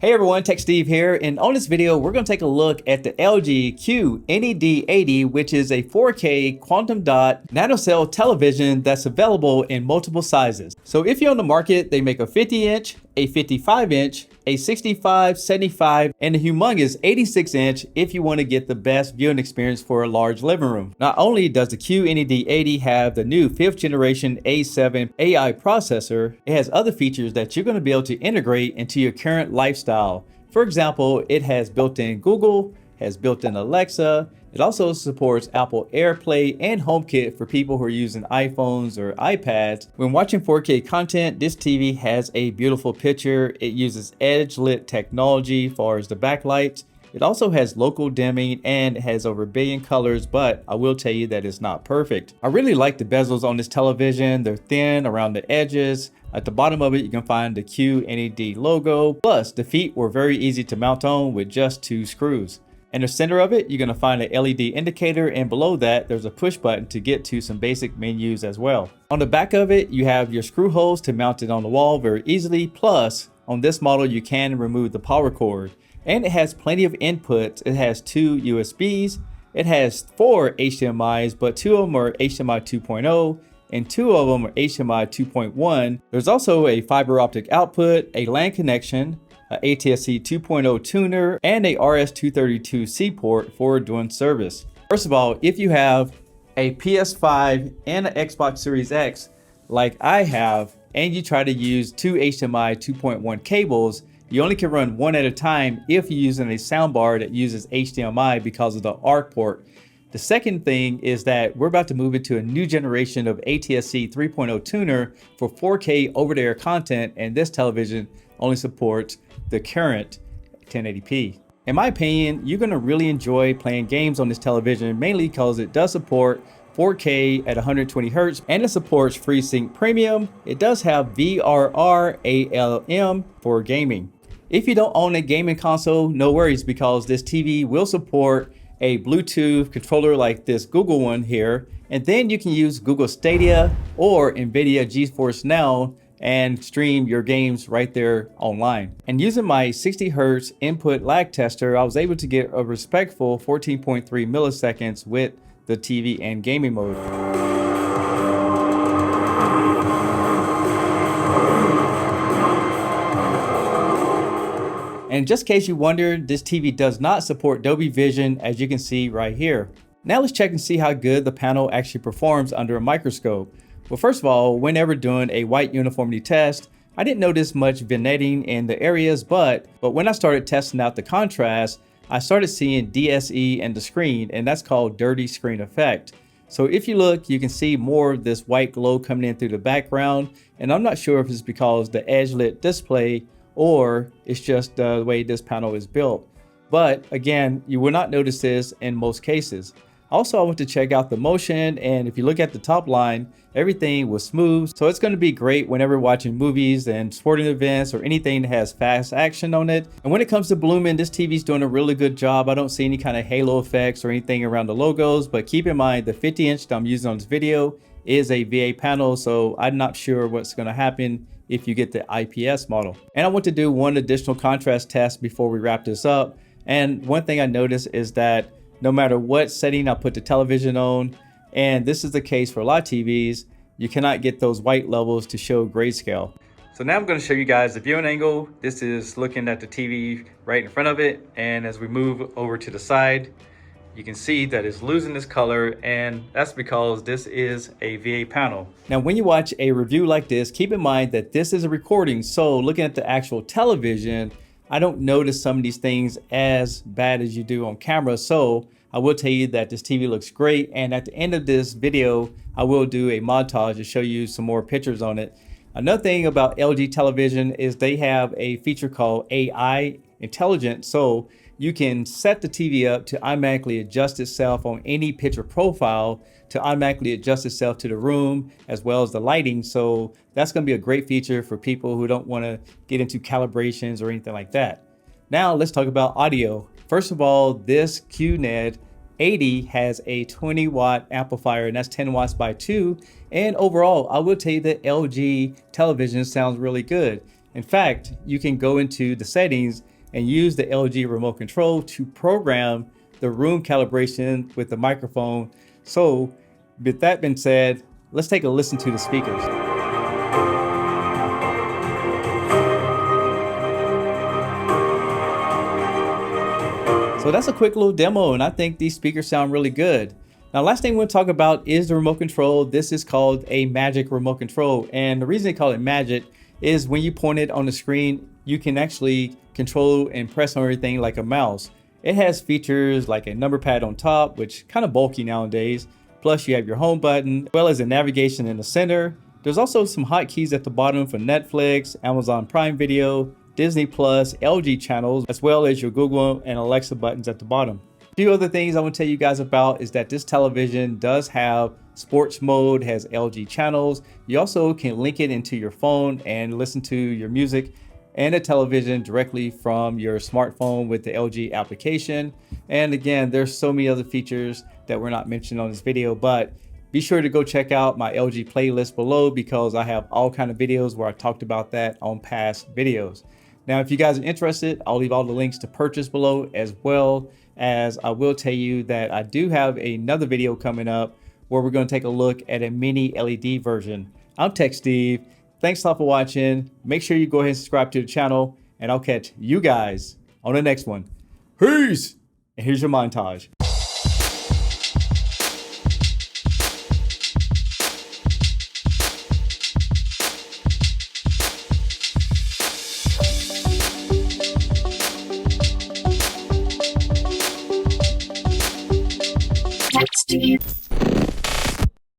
Hey everyone, Tech Steve here, and on this video we're going to take a look at the LG QNED80, which is a 4K quantum dot nanocell television that's available in multiple sizes. So if you're on the market, they make a 50-inch, a 55-inch, a 65, 75, and a humongous 86-inch if you want to get the best viewing experience for a large living room. Not only does the QNED80 have the new 5th generation A7 AI processor, it has other features that you're going to be able to integrate into your current lifestyle. For example, it has built-in Google, has built-in Alexa. It also supports Apple AirPlay and HomeKit for people who are using iPhones or iPads. When watching 4K content, this TV has a beautiful picture. It uses edge-lit technology as far as the backlights. It also has local dimming and it has over 1 billion colors, but I will tell you that it's not perfect. I really like the bezels on this television. They're thin around the edges. At the bottom of it, you can find the QNED logo. Plus, the feet were very easy to mount on with just 2 screws. In the center of it, you're going to find an LED indicator, and below that, there's a push button to get to some basic menus as well. On the back of it, you have your screw holes to mount it on the wall very easily. Plus, on this model, you can remove the power cord. And it has plenty of inputs. It has 2 USBs. It has 4 HDMIs, but 2 of them are HDMI 2.0 and 2 of them are HDMI 2.1. There's also a fiber optic output, a LAN connection, a ATSC 2.0 tuner, and a RS-232C port for doing service. First of all, if you have a PS5 and an Xbox Series X like I have, and you try to use 2 HDMI 2.1 cables, you only can run one at a time if you're using a soundbar that uses HDMI because of the ARC port. The second thing is that we're about to move into a new generation of ATSC 3.0 tuner for 4K over-the-air content, and this television only supports the current 1080p. In my opinion, you're going to really enjoy playing games on this television, mainly because it does support 4K at 120 Hz and it supports FreeSync Premium. It does have VRR ALM for gaming. If you don't own a gaming console, no worries, because this TV will support a Bluetooth controller like this Google one here, and then you can use Google Stadia or NVIDIA GeForce Now and stream your games right there online. And using my 60 Hz input lag tester, I was able to get a respectful 14.3 milliseconds with the TV and gaming mode. And just in case you wondered, this TV does not support Dolby Vision, as you can see right here. Now let's check and see how good the panel actually performs under a microscope. Well, first of all, whenever doing a white uniformity test, I didn't notice much vignetting in the areas, but when I started testing out the contrast, I started seeing DSE in the screen, and that's called dirty screen effect. So if you look, you can see more of this white glow coming in through the background, and I'm not sure if it's because the edge-lit display or it's just the way this panel is built. But again, you will not notice this in most cases. Also, I want to check out the motion, and if you look at the top line, everything was smooth. So it's going to be great whenever watching movies and sporting events or anything that has fast action on it. And when it comes to blooming, this TV is doing a really good job. I don't see any kind of halo effects or anything around the logos, but keep in mind the 50-inch that I'm using on this video is a VA panel, so I'm not sure what's going to happen if you get the IPS model. And I want to do one additional contrast test before we wrap this up. And one thing I noticed is that no matter what setting I put the television on, and this is the case for a lot of TVs, you cannot get those white levels to show grayscale. So now I'm going to show you guys the viewing angle. This is looking at the TV right in front of it, and as we move over to the side, you can see that it's losing its color, and that's because this is a VA panel. Now, when you watch a review like this, keep in mind that this is a recording, so looking at the actual television, I don't notice some of these things as bad as you do on camera. So I will tell you that this TV looks great. And at the end of this video, I will do a montage to show you some more pictures on it. Another thing about LG television is they have a feature called AI Intelligence. So you can set the TV up to automatically adjust itself on any picture profile to automatically adjust itself to the room as well as the lighting. So that's going to be a great feature for people who don't want to get into calibrations or anything like that. Now let's talk about audio. First of all, this QNED 80 has a 20 watt amplifier, and that's 10 watts by 2. And overall, I will tell you that LG television sounds really good. In fact, you can go into the settings and use the LG remote control to program the room calibration with the microphone. So with that being said, let's take a listen to the speakers. So that's a quick little demo, and I think these speakers sound really good. Now, last thing we'll talk about is the remote control. This is called a Magic remote control. And the reason they call it Magic is when you point it on the screen, you can actually control and press on everything like a mouse. It has features like a number pad on top, which kind of bulky nowadays. Plus you have your home button, as well as a navigation in the center. There's also some hotkeys at the bottom for Netflix, Amazon Prime Video, Disney Plus, LG channels, as well as your Google and Alexa buttons at the bottom. A few other things I want to tell you guys about is that this television does have sports mode, has LG channels. You also can link it into your phone and listen to your music and a television directly from your smartphone with the LG application. And again, there's so many other features that we're not mentioning on this video, but be sure to go check out my LG playlist below because I have all kind of videos where I talked about that on past videos. Now, if you guys are interested, I'll leave all the links to purchase below, as well as I will tell you that I do have another video coming up where we're going to take a look at a mini LED version. I'm Tech Steve. Thanks a lot for watching. Make sure you go ahead and subscribe to the channel, and I'll catch you guys on the next one. Peace! And here's your montage.